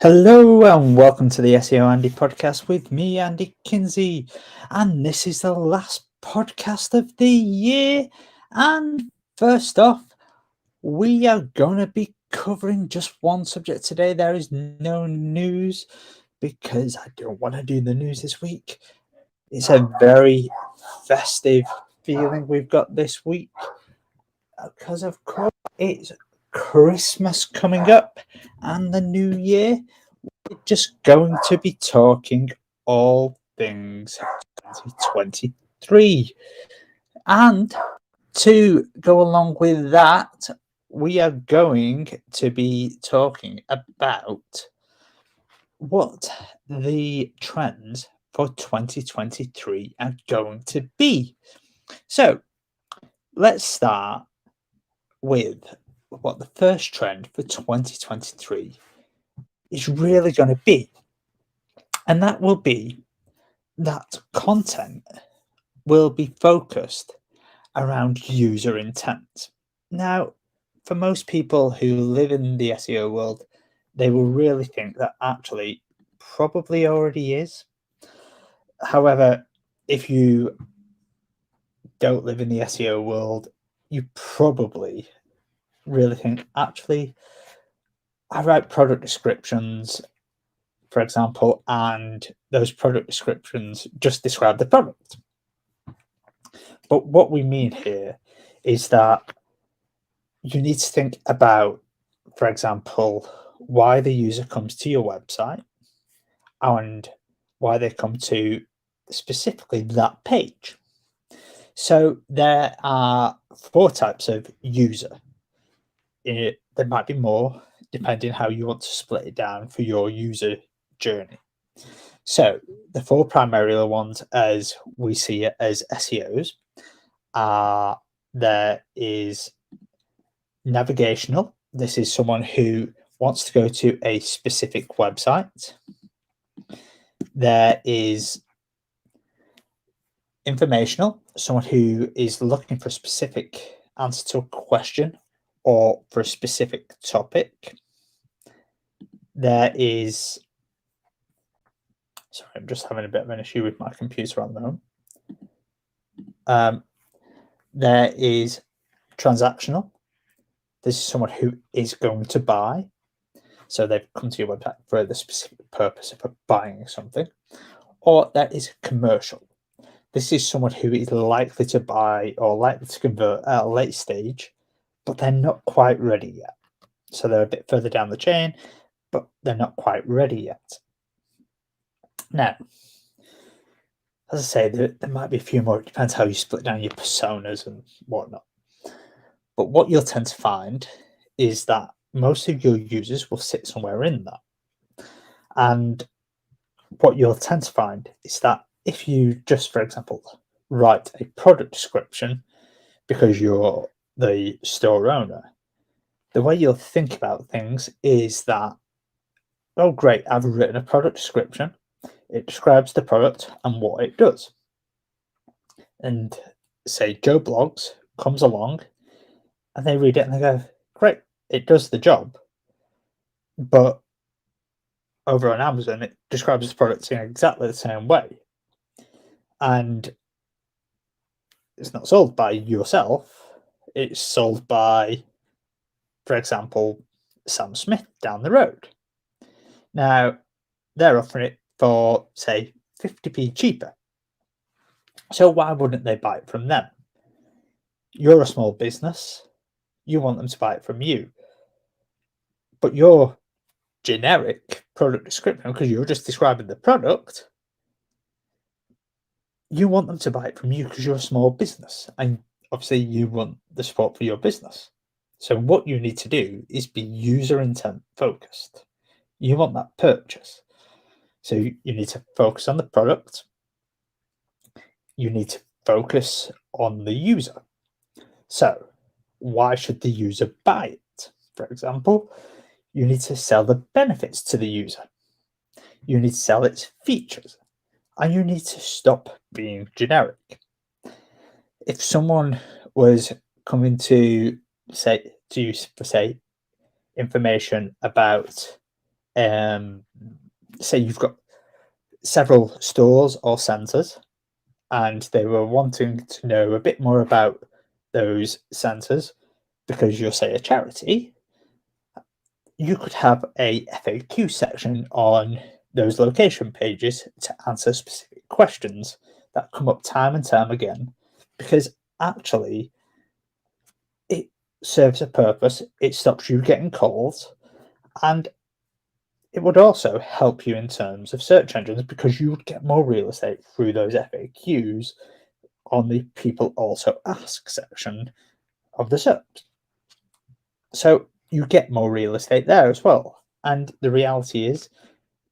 Hello and welcome to the SEO Andy podcast with me, Andy Kinsey. And this is the last podcast of the year. And first off, we are going to be covering just one subject today. There is no news because I don't want to do the news this week. It's a very festive feeling we've got this week because, of course, it's Christmas coming up and the new year. We're just going to be talking all things 2023. And to go along with that, we are going to be talking about what the trends for 2023 are going to be. So let's start with what the first trend for 2023 is really going to be. And that will be that content will be focused around user intent. Now, for most people who live in the SEO world, they will really think that actually probably already is. However, if you don't live in the SEO world, you probably really think, actually, I write product descriptions, for example, and those product descriptions just describe the product. But what we mean here is that you need to think about, for example, why the user comes to your website and why they come to specifically that page. So there are 4 types of user. There might be more, depending how you want to split it down for your user journey. So the 4 primary ones, as we see it as SEOs, are there is navigational. This is someone who wants to go to a specific website. There is informational, someone who is looking for a specific answer to a question or for a specific topic. There is, sorry, I'm just having a bit of an issue with my computer on the moment. There is transactional. This is someone who is going to buy. So they've come to your website for the specific purpose of buying something. Or there is commercial. This is someone who is likely to buy or likely to convert at a late stage, but they're not quite ready yet. So they're a bit further down the chain, but they're not quite ready yet. Now, as I say, there might be a few more. It depends how you split down your personas and whatnot. But what you'll tend to find is that most of your users will sit somewhere in that. And what you'll tend to find is that if you just, for example, write a product description because you're the store owner, the way you'll think about things is that, oh, great, I've written a product description. It describes the product and what it does. And say Joe Blogs comes along and they read it and they go, great, it does the job. But over on Amazon, it describes the product in exactly the same way. And it's not sold by yourself. It's sold by, for example, Sam Smith down the road. Now, they're offering it for, say, 50p cheaper. So why wouldn't they buy it from them? You're a small business. You want them to buy it from you. But your generic product description, because you're just describing the product, you want them to buy it from you because you're a small business. And obviously you want the support for your business. So what you need to do is be user intent focused. You want that purchase. So you need to focus on the product. You need to focus on the user. So why should the user buy it? For example, you need to sell the benefits to the user. You need to sell its features. And you need to stop being generic. If someone was coming to say information about, say you've got several stores or centres, and they were wanting to know a bit more about those centres because you're, say, a charity, you could have a FAQ section on those location pages to answer specific questions that come up time and time again, because actually it serves a purpose. It stops you getting calls, and it would also help you in terms of search engines because you would get more real estate through those FAQs on the people also ask section of the search. So you get more real estate there as well. And the reality is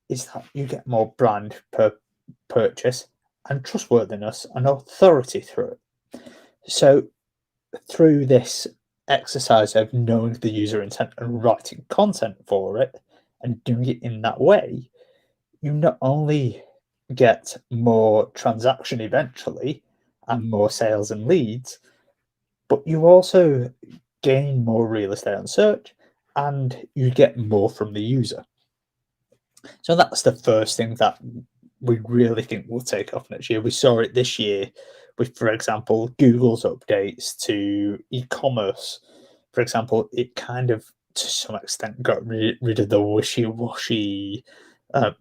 that you get more brand per purchase and trustworthiness and authority through it. So through this exercise of knowing the user intent and writing content for it and doing it in that way, you not only get more transaction eventually and more sales and leads, but you also gain more real estate on search and you get more from the user. So that's the first thing that we really think will take off next year. We saw it this year with, for example, Google's updates to e-commerce. For example, it kind of, to some extent, got rid of the wishy-washy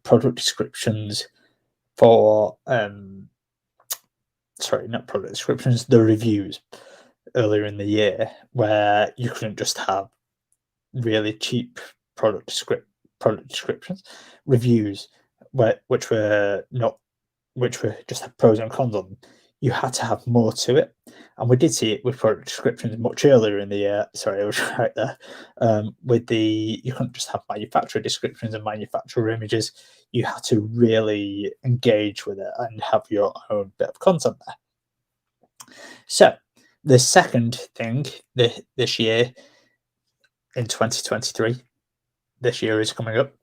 product descriptions for, sorry, not product descriptions, the reviews earlier in the year, where you couldn't just have really cheap product descriptions, reviews, which were just have pros and cons on them. You had to have more to it, and we did see it with product descriptions much earlier in the year. Sorry, I was right there. You couldn't just have manufacturer descriptions and manufacturer images. You had to really engage with it and have your own bit of content there. So the second thing this year, in 2023, this year is coming up,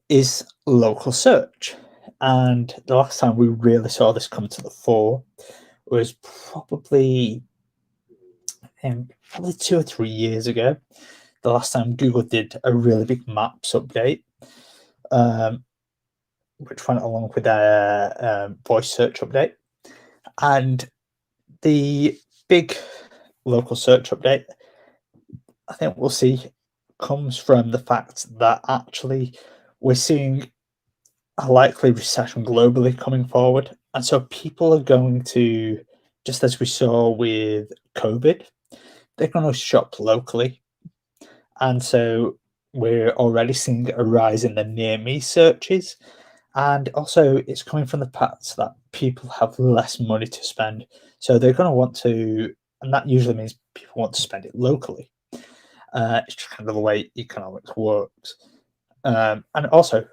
is local search. And the last time we really saw this come to the fore was probably 2 or 3 years ago. The last time Google did a really big Maps update, which went along with their voice search update. And the big local search update, I think we'll see, comes from the fact that actually we're seeing a likely recession globally coming forward. And so people are going to, just as we saw with COVID, they're going to shop locally. And so we're already seeing a rise in the near me searches. And also, it's coming from the fact that people have less money to spend. So they're going to want to, and that usually means people want to spend it locally. It's just kind of the way economics works. And also,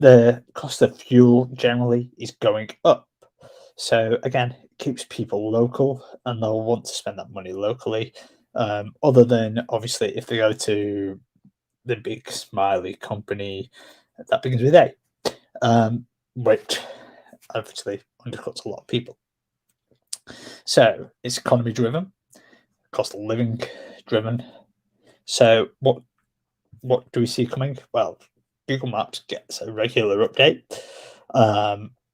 the cost of fuel generally is going up. So again, it keeps people local and they'll want to spend that money locally. Other than obviously if they go to the big smiley company that begins with A, which obviously undercuts a lot of people. So it's economy driven, cost of living driven. So what do we see coming? Well, Google Maps gets a regular update.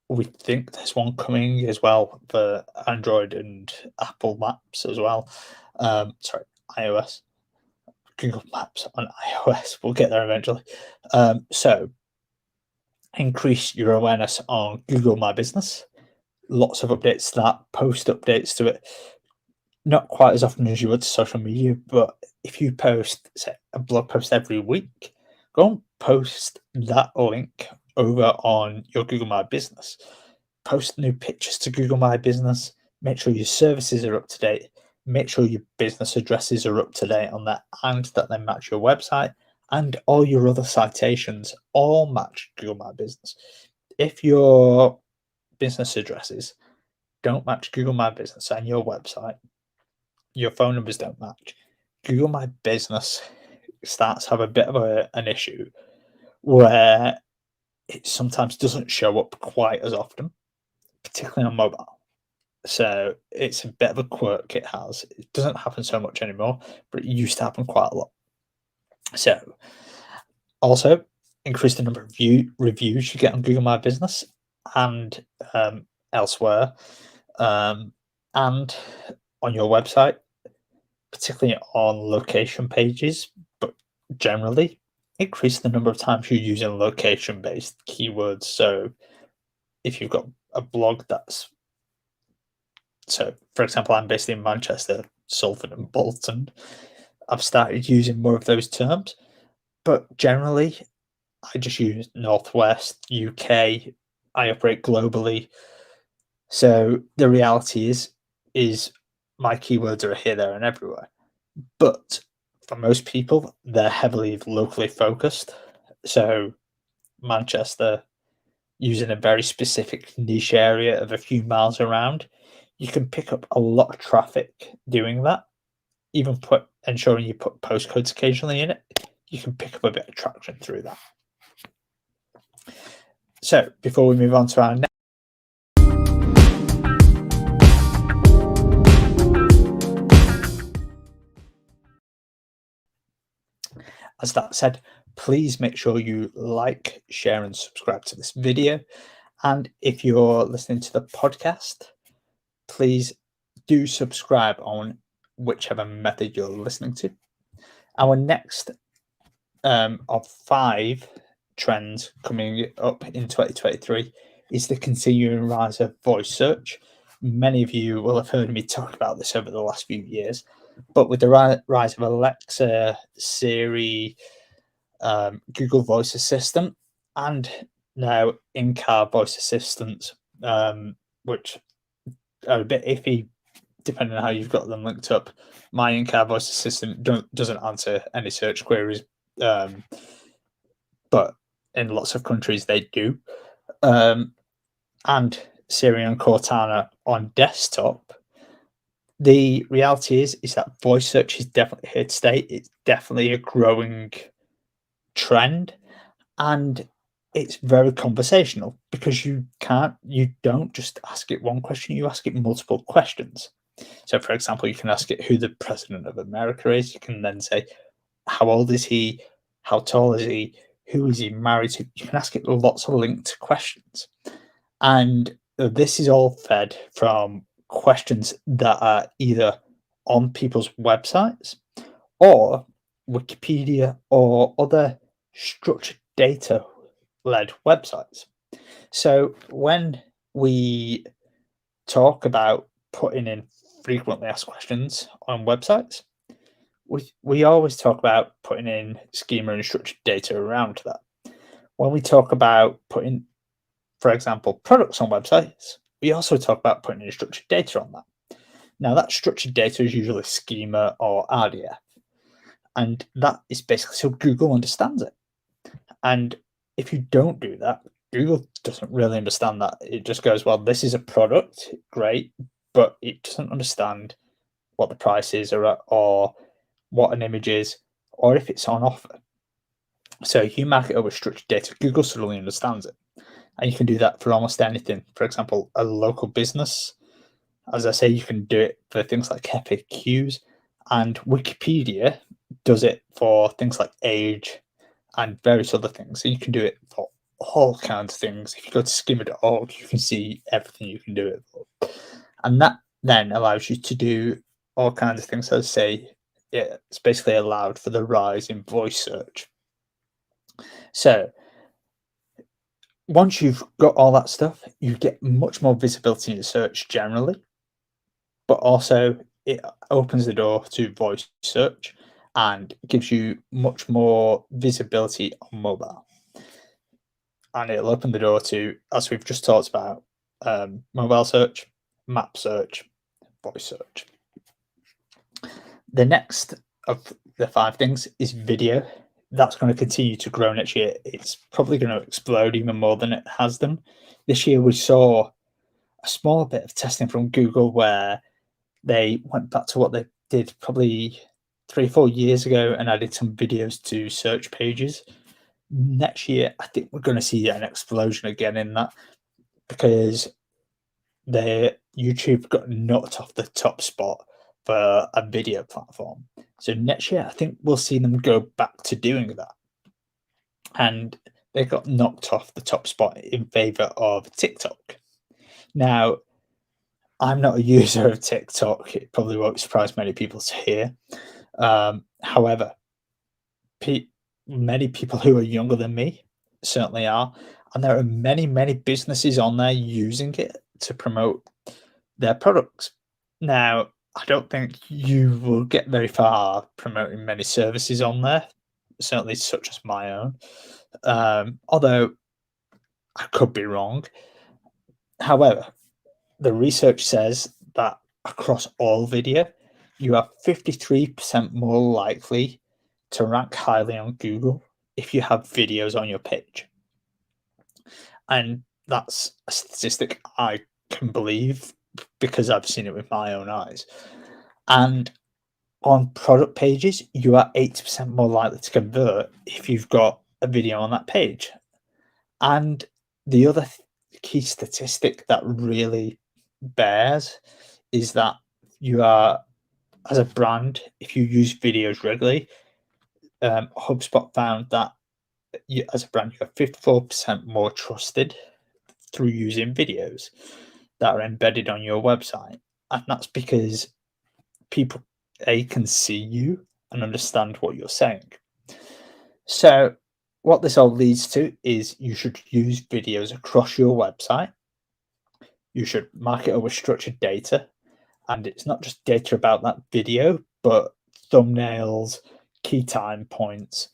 We think there's one coming as well for Android and Apple Maps as well. Sorry, iOS. Google Maps on iOS. We'll get there eventually. So increase your awareness on Google My Business. Lots of updates to that, post updates to it. Not quite as often as you would to social media, but if you post, say, a blog post every week, go and post that link over on your Google My Business. Post new pictures to Google My Business. Make sure your services are up to date. Make sure your business addresses are up to date on that and that they match your website, and all your other citations all match Google My Business. If your business addresses don't match Google My Business and your website, your phone numbers don't match, Google My Business starts to have a bit of an issue where it sometimes doesn't show up quite as often, particularly on mobile. So it's a bit of a quirk it has. It doesn't happen so much anymore, but it used to happen quite a lot. So also increase the number of reviews you get on Google My Business and elsewhere, and on your website, particularly on location pages, but generally increase the number of times you're using location-based keywords. So if you've got a blog for example, I'm based in Manchester, Salford and Bolton. I've started using more of those terms, but generally I just use Northwest, UK. I operate globally. So the reality is my keywords are here, there, and everywhere. But for most people, they're heavily locally focused. So Manchester, using a very specific niche area of a few miles around, you can pick up a lot of traffic doing that. Even ensuring you put postcodes occasionally in it, you can pick up a bit of traction through that. So before we move on to our next, as that said, please make sure you like, share, and subscribe to this video. And if you're listening to the podcast, please do subscribe on whichever method you're listening to. Our next of 5 trends coming up in 2023 is the continuing rise of voice search. Many of you will have heard me talk about this over the last few years, but with the rise of Alexa, Siri, Google Voice Assistant, and now in-car voice assistants, which are a bit iffy depending on how you've got them linked up. My in-car voice assistant doesn't answer any search queries, but in lots of countries they do. And Siri and Cortana on desktop. The reality is that voice search is definitely here to stay. It's definitely a growing trend, and it's very conversational because you don't just ask it one question, you ask it multiple questions. So for example, you can ask it who the president of America is. You can then say, how old is he? How tall is he? Who is he married to? You can ask it lots of linked questions. And this is all fed from questions that are either on people's websites or Wikipedia or other structured data led websites. So when we talk about putting in frequently asked questions on websites, we always talk about putting in schema and structured data around that. When we talk about putting, for example, products on websites, we also talk about putting in structured data on that. Now, that structured data is usually schema or RDF, and that is basically so Google understands it. And if you don't do that, Google doesn't really understand that. It just goes, well, this is a product, great, but it doesn't understand what the price is or what an image is, or if it's on offer. So if you mark it up with structured data, Google suddenly understands it. And you can do that for almost anything. For example, a local business. As I say, you can do it for things like FAQs, and Wikipedia does it for things like age and various other things. So you can do it for all kinds of things. If you go to skimmer.org, you can see everything you can do it for. And that then allows you to do all kinds of things. As I say, it's basically allowed for the rise in voice search. So once you've got all that stuff, you get much more visibility in search generally, but also it opens the door to voice search and gives you much more visibility on mobile. And it'll open the door to, as we've just talked about, mobile search, map search, voice search. The next of the 5 things is video. That's going to continue to grow next year. It's probably going to explode even more than it has done. This year we saw a small bit of testing from Google where they went back to what they did probably 3 or 4 years ago and added some videos to search pages. Next year, I think we're going to see an explosion again in that, because YouTube got knocked off the top spot for a video platform. So next year, I think we'll see them go back to doing that. And they got knocked off the top spot in favor of TikTok. Now, I'm not a user of TikTok. It probably won't surprise many people to hear. However, many people who are younger than me certainly are. And there are many, many businesses on there using it to promote their products. Now, I don't think you will get very far promoting many services on there, certainly such as my own. Although I could be wrong. However, the research says that across all video, you are 53% more likely to rank highly on Google if you have videos on your page. And that's a statistic I can believe because I've seen it with my own eyes. And on product pages, you are 80% more likely to convert if you've got a video on that page. And the other key statistic that really bears is that you are, as a brand, if you use videos regularly, HubSpot found that you, as a brand, you are 54% more trusted through using videos that are embedded on your website. And that's because people, can see you and understand what you're saying. So what this all leads to is you should use videos across your website. You should market it with structured data. And it's not just data about that video, but thumbnails, key time points,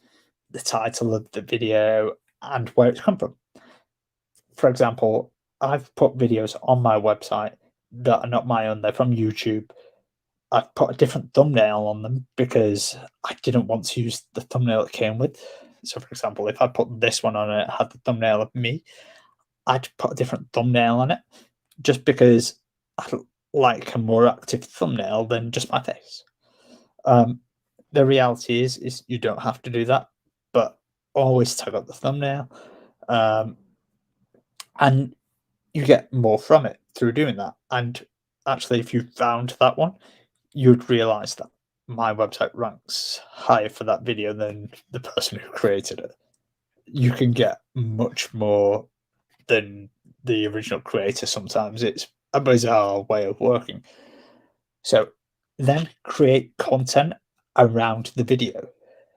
the title of the video, and where it's come from. For example, I've put videos on my website that are not my own, they're from YouTube. I've put a different thumbnail on them because I didn't want to use the thumbnail it came with. So, for example, if I put this one on and it had the thumbnail of me, I'd put a different thumbnail on it just because I like a more active thumbnail than just my face. The reality is you don't have to do that, but always tag up the thumbnail. And you get more from it through doing that. And actually, if you found that one, you'd realize that my website ranks higher for that video than the person who created it. You can get much more than the original creator sometimes. It's a bizarre way of working. So then create content around the video.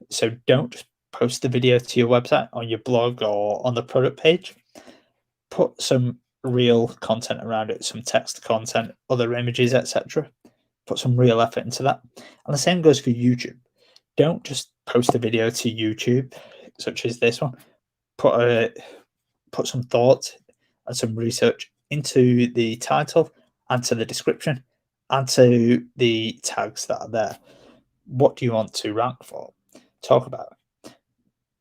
So don't just post the video to your website, on your blog, or on the product page. Put some real content around it, some text content, other images, etc. Put some real effort into that. And the same goes for YouTube. Don't just post a video to YouTube, such as this one. Put some thought and some research into the title and to the description and to the tags that are there. What do you want to rank for? Talk about it.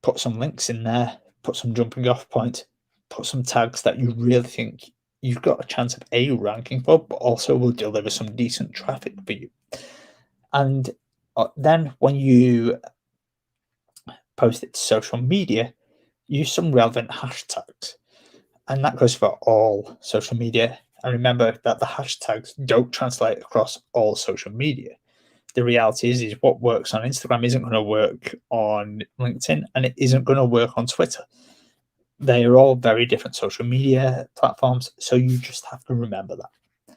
Put some links in there, put some jumping off points, put some tags that you really think you've got a chance of ranking for, but also will deliver some decent traffic for you. And then when you post it to social media, use some relevant hashtags. And that goes for all social media. And remember that the hashtags don't translate across all social media. The reality is what works on Instagram isn't going to work on LinkedIn, and it isn't going to work on Twitter. They are all very different social media platforms, so you just have to remember that.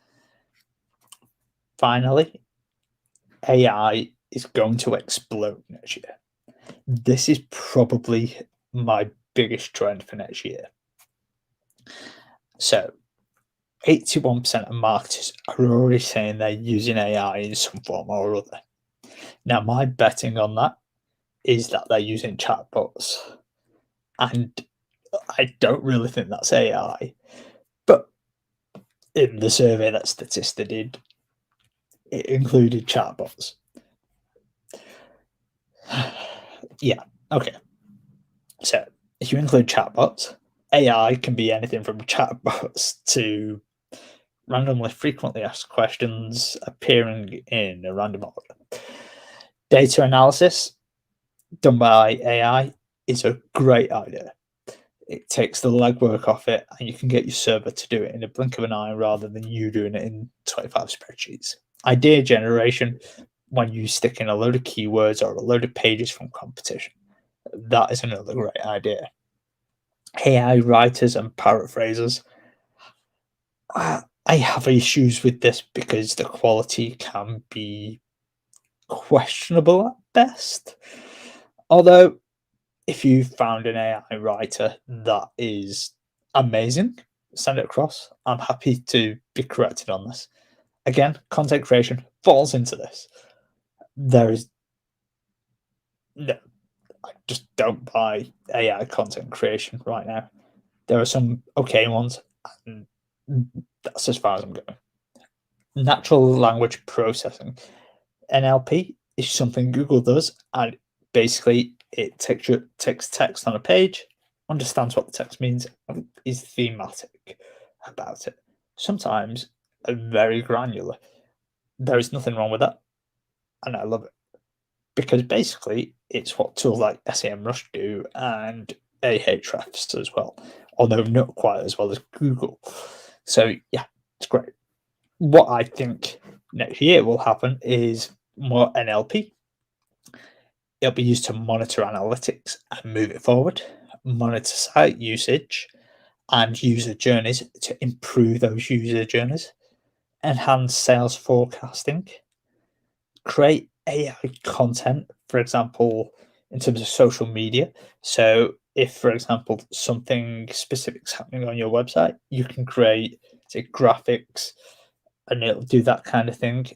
Finally, AI is going to explode next year. This is probably my biggest trend for next year. So 81% of marketers are already saying they're using AI in some form or other. Now, my betting on that is that they're using chatbots. And I don't really think that's AI. But in the survey that Statista did, it included chatbots. Yeah, okay. So if you include chatbots, AI can be anything from chatbots to randomly frequently asked questions appearing in a random order. Data analysis done by AI is a great idea. it takes the legwork off it, and you can get your server to do it in a blink of an eye rather than you doing it in 25 spreadsheets. Idea generation, when you stick in a load of keywords or a load of pages from competition, that is another great idea. AI writers and paraphrasers. I have issues with this because the quality can be questionable at best. Although, if you found an AI writer that is amazing, send it across. I'm happy to be corrected on this. Again, content creation falls into this. There is no, I just don't buy AI content creation right now. There are some okay ones, and that's as far as I'm going. Natural language processing, NLP, is something Google does, and basically it takes text on a page, understands what the text means, and is thematic about it. Sometimes very granular. There is nothing wrong with that, and I love it because basically it's what tools like SEMrush do and Ahrefs as well, although not quite as well as Google. So yeah, it's great. What I think next year will happen is more NLP. It'll be used to monitor analytics and move it forward, monitor site usage and user journeys to improve those user journeys, enhance sales forecasting, create AI content, for example, in terms of social media. So if, for example, something specific is happening on your website, you can create, say, graphics, and it'll do that kind of thing.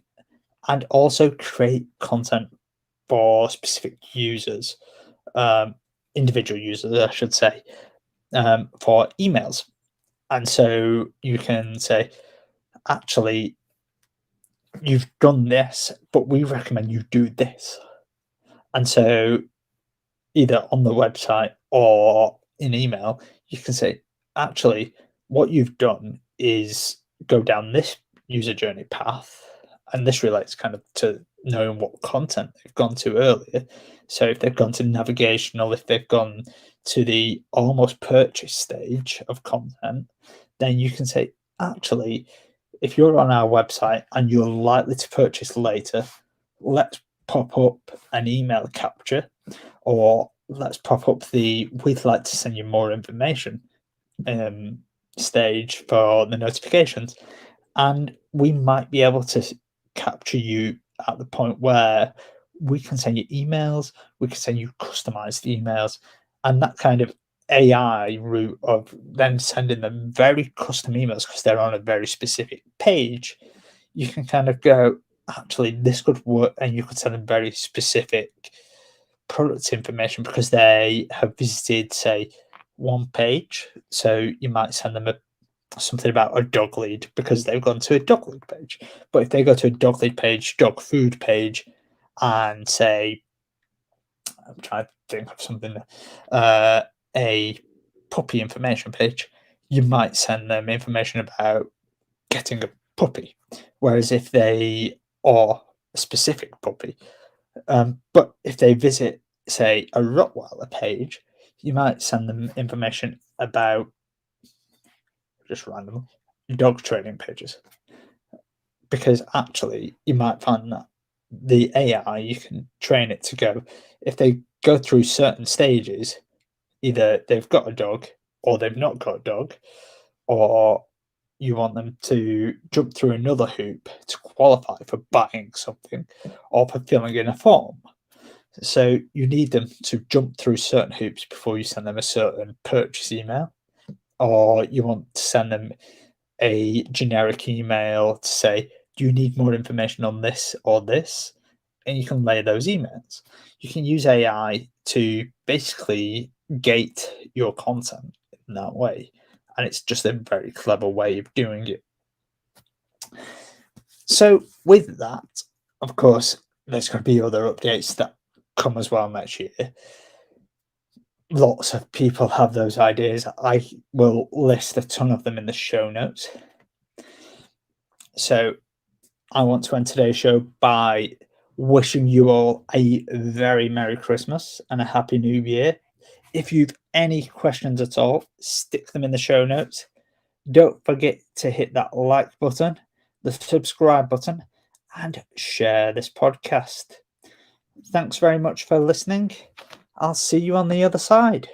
And also create content for specific users, individual users, I should say, for emails. And so you can say, actually, you've done this, but we recommend you do this. And so either on the website or in email, you can say, actually, what you've done is go down this user journey path. And this relates kind of to knowing what content they've gone to earlier. So if they've gone to navigational, if they've gone to the almost purchase stage of content, then you can say, actually, if you're on our website and you're likely to purchase later, let's pop up an email capture, or let's pop up the we'd like to send you more information stage for the notifications. And we might be able to capture you at the point where we can send you emails, we can send you customized emails, and that kind of AI route of then sending them very custom emails because they're on a very specific page. You can kind of go, actually, this could work, and you could send them very specific product information because they have visited, say, one page. So you might send them something about a dog lead because they've gone to a dog lead page. But if they go to a dog lead page, dog food page, and say, I'm trying to think of something, a puppy information page, you might send them information about getting a puppy. Whereas if they are a specific puppy, but if they visit, say, a Rottweiler page, you might send them information about, just randomly, dog training pages. Because actually, you might find that the AI, you can train it to go, if they go through certain stages, either they've got a dog or they've not got a dog, or you want them to jump through another hoop to qualify for buying something or for filling in a form. So you need them to jump through certain hoops before you send them a certain purchase email, or you want to send them a generic email to say, do you need more information on this or this? And you can layer those emails. You can use AI to basically gate your content in that way. And it's just a very clever way of doing it. So with that, of course, there's going to be other updates that come as well next year. Lots of people have those ideas. I will list a ton of them in the show notes. So I want to end today's show by wishing you all a very Merry Christmas and a Happy New Year. If you've any questions at all, stick them in the show notes. Don't forget to hit that like button, the subscribe button, and share this podcast. Thanks very much for listening. I'll see you on the other side.